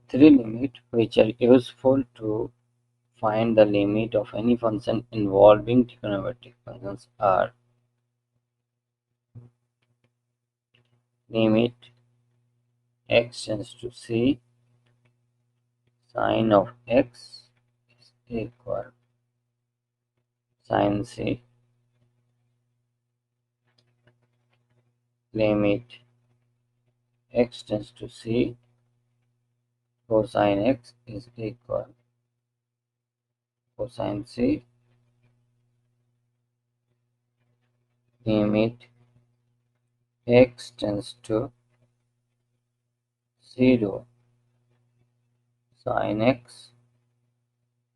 Three limits which are useful to find the limit of any function involving trigonometric functions are: limit x tends to c, sine of x is equal sine c, limit x tends to c, cosine x is equal cosine c, limit x tends to 0, sine x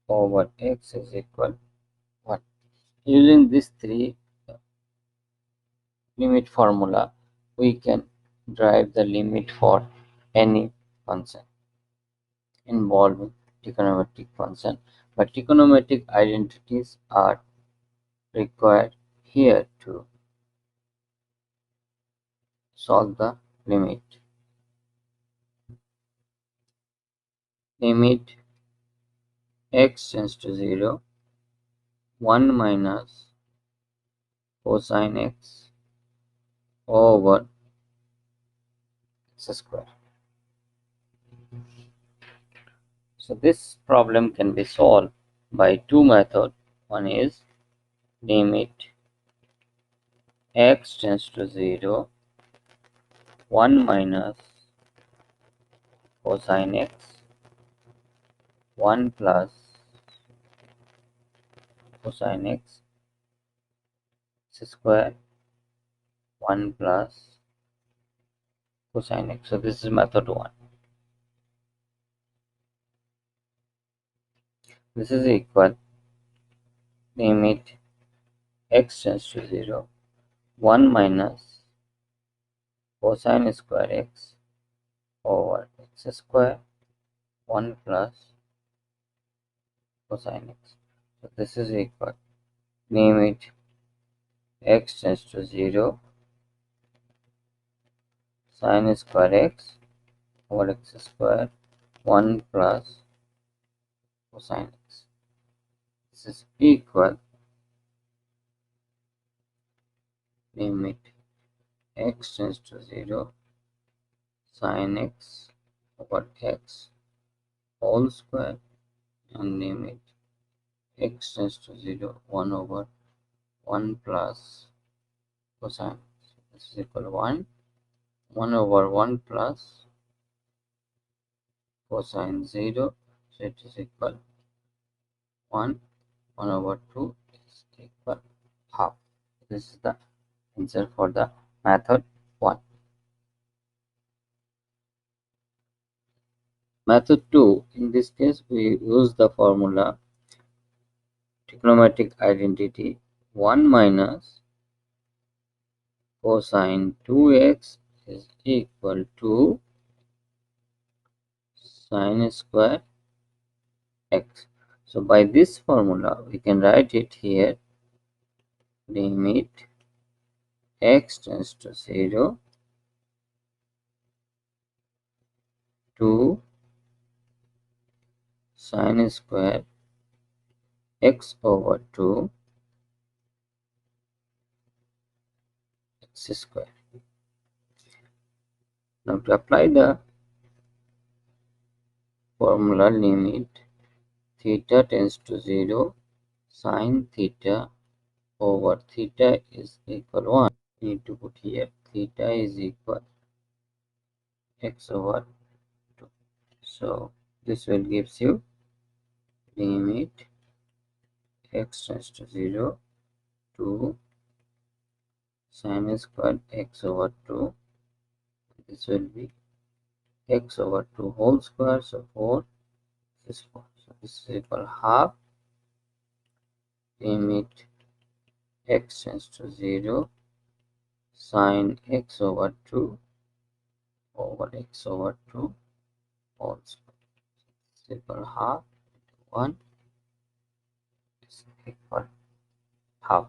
over x is equal 1. Using these three limit formula, we can derive the limit for any function involving trigonometric function. But trigonometric identities are required here to solve the limit. Limit x tends to 0, 1 minus cosine x over x square. So this problem can be solved by two methods. One is limit x tends to 0, 1 minus cosine x, 1 plus cosine x square, 1 plus cosine x. So this is method 1. This is equal limit x tends to 0, 1 minus cosine square x over x square, 1 plus cosine x. So this is equal limit x tends to 0, sine square x over x square, 1 plus cosine x. This is equal limit x tends to 0, sine x over x whole square, and limit x tends to 0, 1 over 1 plus cosine. So this is equal to 1 over 1 plus cosine 0. So it is equal 1 over 2 is equal half. This is the answer for the method 1. Method 2, in this case we use the formula trigonometric identity 1 minus cosine 2x is equal to sine square x. So by this formula we can write it here, limit x tends to 0 to sine square x over 2 x square. Now to apply the formula, limit theta tends to 0, sine theta over theta is equal 1. Need to put here theta is equal x over 2. So this will gives you limit x tends to 0 to sine square x over 2. This will be x over 2 whole square, so 4 is 4. So this is equal half limit x tends to 0, sine x over 2 over x over 2 whole square. This is equal half into 1 is equal half.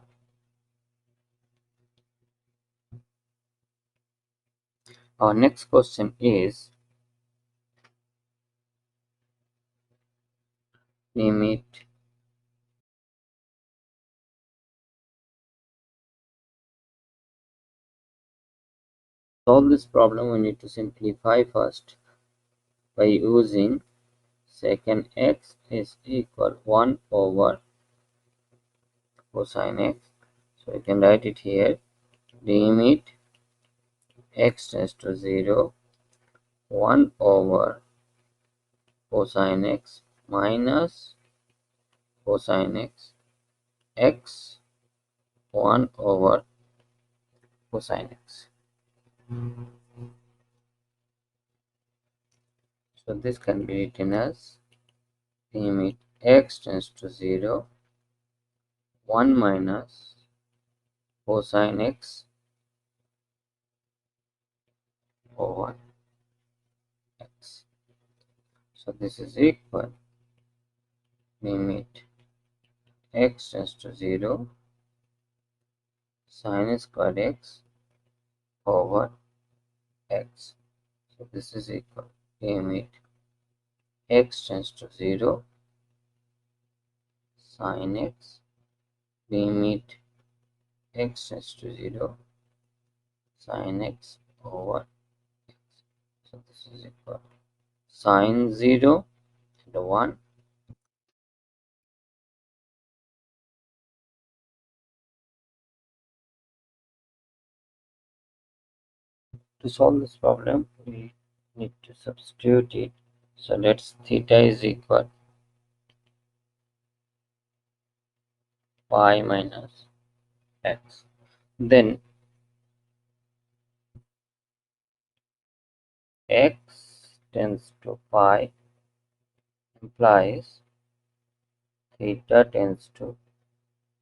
Our next question is limit solve this problem. We need to simplify first by using secant x is equal 1 over cosine x. So you can write it here. Limit x tends to 0, 1 over cosine x minus cosine x, x 1 over cosine x. So this can be written as limit x tends to 0, 1 minus cosine x over x. So this is equal limit x tends to 0, sine squared x over x. So this is equal limit x tends to 0, sine x, limit x tends to 0, sine x over x. So this is equal sine 0 and 1. To solve this problem, we need to substitute it. So let's theta is equal pi minus x. Then x tends to pi implies theta tends to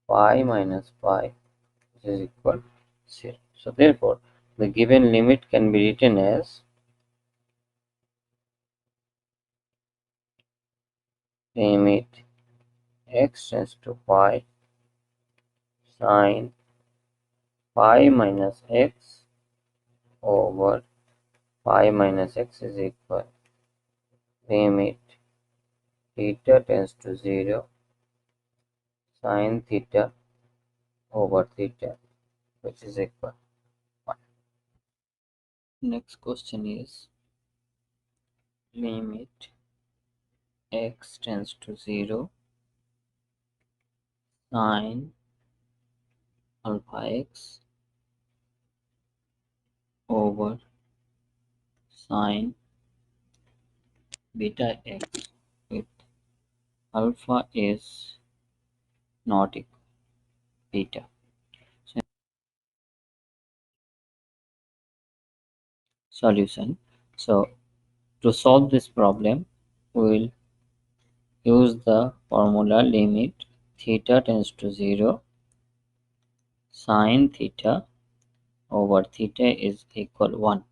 pi minus pi, which is equal 0. So therefore, the given limit can be written as limit x tends to pi sine pi minus x over pi minus x is equal limit theta tends to 0 sine theta over theta, which is equal 1. Next question is limit x tends to 0 sine alpha x over sine beta x if alpha is not equal beta. So, solution. So to solve this problem, we will use the formula limit theta tends to 0 sine theta over theta is equal 1.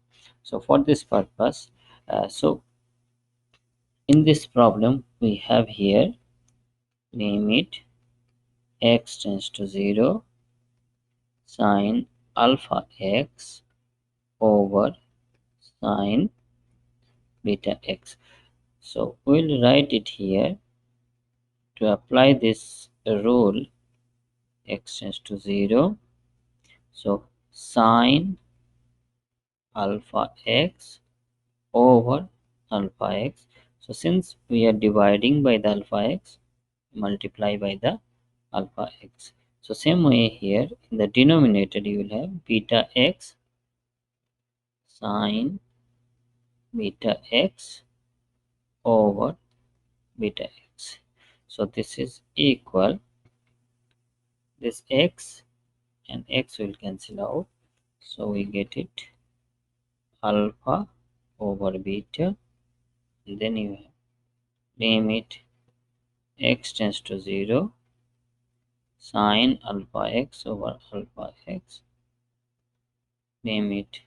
So for this purpose, so in this problem we have here limit x tends to 0 sine alpha x over sine beta x. So we'll write it here. To apply this rule, x tends to 0, so sine alpha x over alpha x. So since we are dividing by the alpha x, multiply by the alpha x. So same way here in the denominator you will have beta x sine beta x over beta x. So this is equal, this x and x will cancel out. So we get it alpha over beta, and then you have limit x tends to 0 sine alpha x over alpha x, limit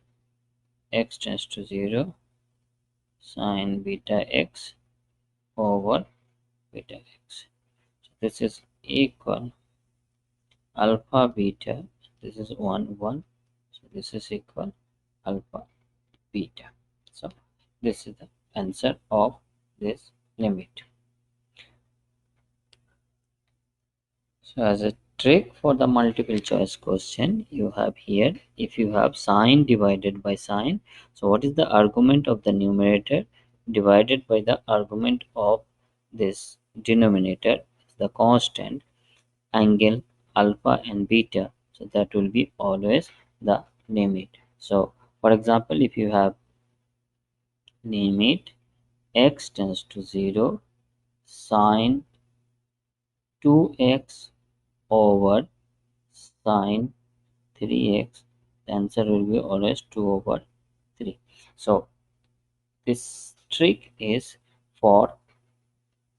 x tends to 0 sine beta x over beta x. So this is equal alpha beta, this is 1 1, so this is equal alpha beta. So this is the answer of this limit. So as a trick for the multiple choice question, you have here, if you have sine divided by sine, so what is the argument of the numerator divided by the argument of this denominator, the constant, angle alpha and beta, so that will be always the limit. So for example, if you have limit x tends to 0 sine 2x over sine 3x, the answer will be always 2 over 3. So this trick is for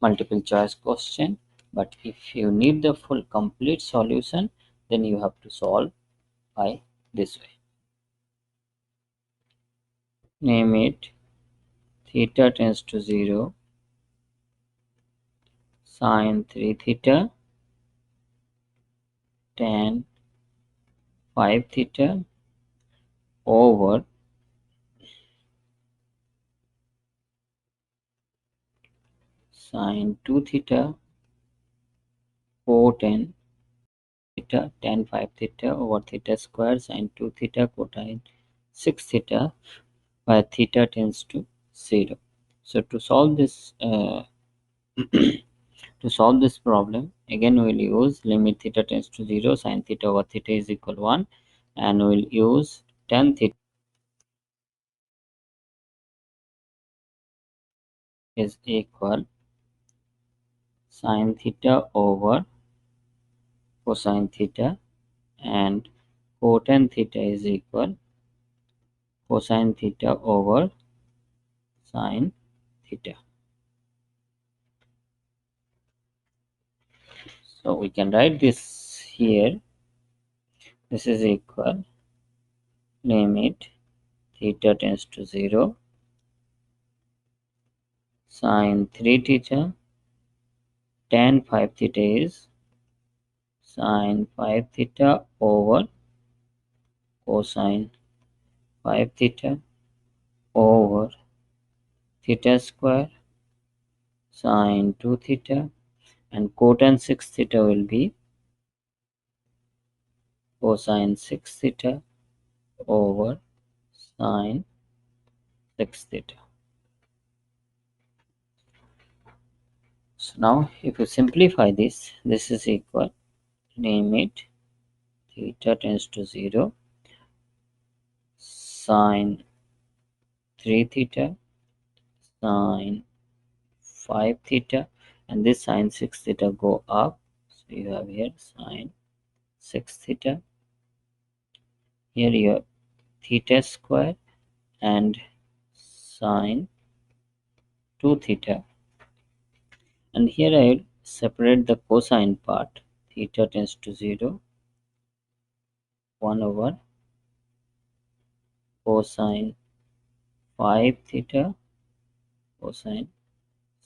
multiple choice question, but if you need the full complete solution, then you have to solve by this way. Name it theta tends to 0 sine 3 theta tan 5 theta over sine 2 theta cotan theta tan 5 theta over theta square sine 2 theta cosine 6 theta where theta tends to 0. So to solve this problem, again we will use limit theta tends to 0 sine theta over theta is equal 1, and we will use tan theta is equal sine theta over cosine theta, and cotan theta is equal cosine theta over sine theta. So we can write this here. This is equal limit theta tends to 0 sine 3 theta tan 5 theta is sine 5 theta over cosine 5 theta over theta square sine 2 theta, and cotan 6 theta will be cosine 6 theta over sine 6 theta. So now if you simplify this, this is equal limit theta tends to 0 sine 3 theta sine 5 theta, and this sine 6 theta go up, so you have here sine 6 theta, here you have theta square and sine 2 theta, and here I will separate the cosine part. Theta tends to 0 1 over cosine 5 theta cosine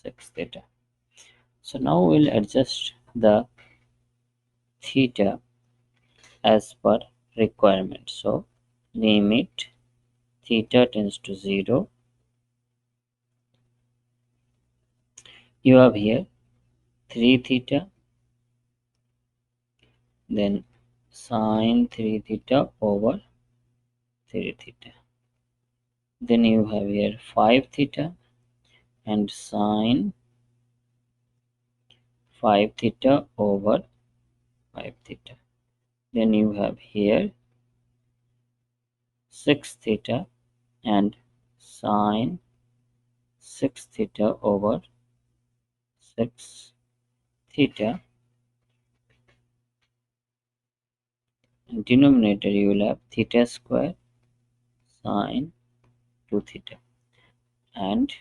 6 theta. So now we'll adjust the theta as per requirement. So limit theta tends to 0, you have here 3 theta, then sine 3 theta over 3 theta, then you have here 5 theta and sine 5 theta over 5 theta, then you have here 6 theta and sine 6 theta over 6 theta, and denominator you will have theta square sine 2 theta and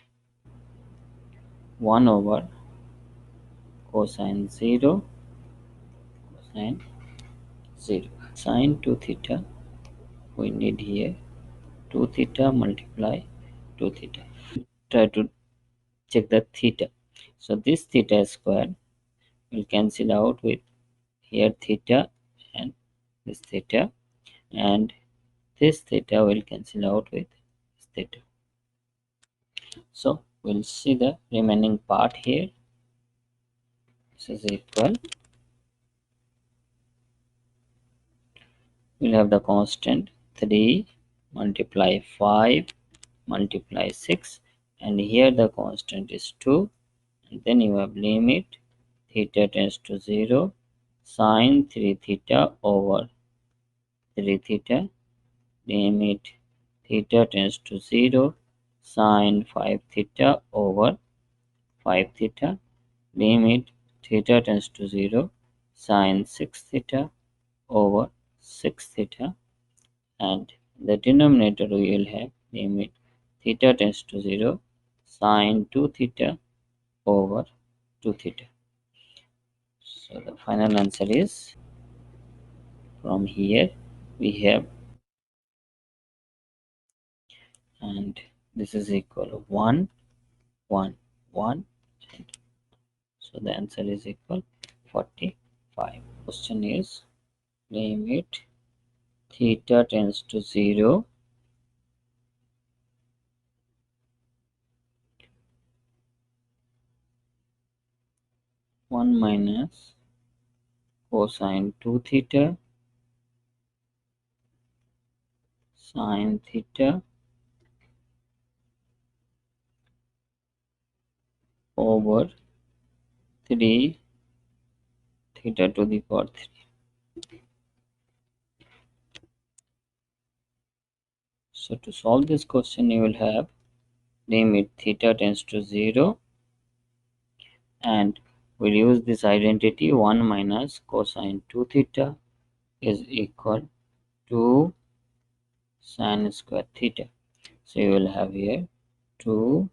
1 over cosine 0 cosine 0 sine 2 theta, we need here 2 theta multiply 2 theta. Try to check the theta. So this theta square will cancel out with here theta and this theta, and this theta will cancel out with this theta. So we'll see the remaining part here. This is equal we'll have the constant 3 multiply 5 multiply 6, and here the constant is 2, and then you have limit theta tends to 0 sine 3 theta over 3 theta, limit theta tends to 0 sine 5 theta over 5 theta, limit theta tends to 0 sine 6 theta over 6 theta, and the denominator we will have limit theta tends to 0 sine 2 theta over 2 theta. So the final answer is, from here we have, and this is equal to 1 1 1, so the answer is equal 45. Question is, limit theta tends to 0 1 minus cosine 2 theta sine theta over 3 theta to the power 3. So to solve this question, you will have limit theta tends to 0, and we'll use this identity 1 minus cosine 2 theta is equal to sine square theta. So you will have here 2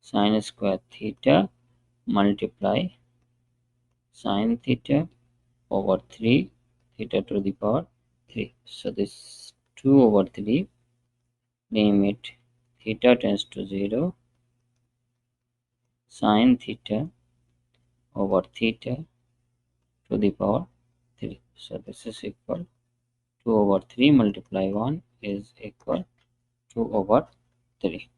sine square theta multiply sine theta over 3 theta to the power 3. So this 2 over 3, limit theta tends to 0 sine theta over theta to the power 3. So this is equal 2 over 3 multiply 1 is equal 2 over 3.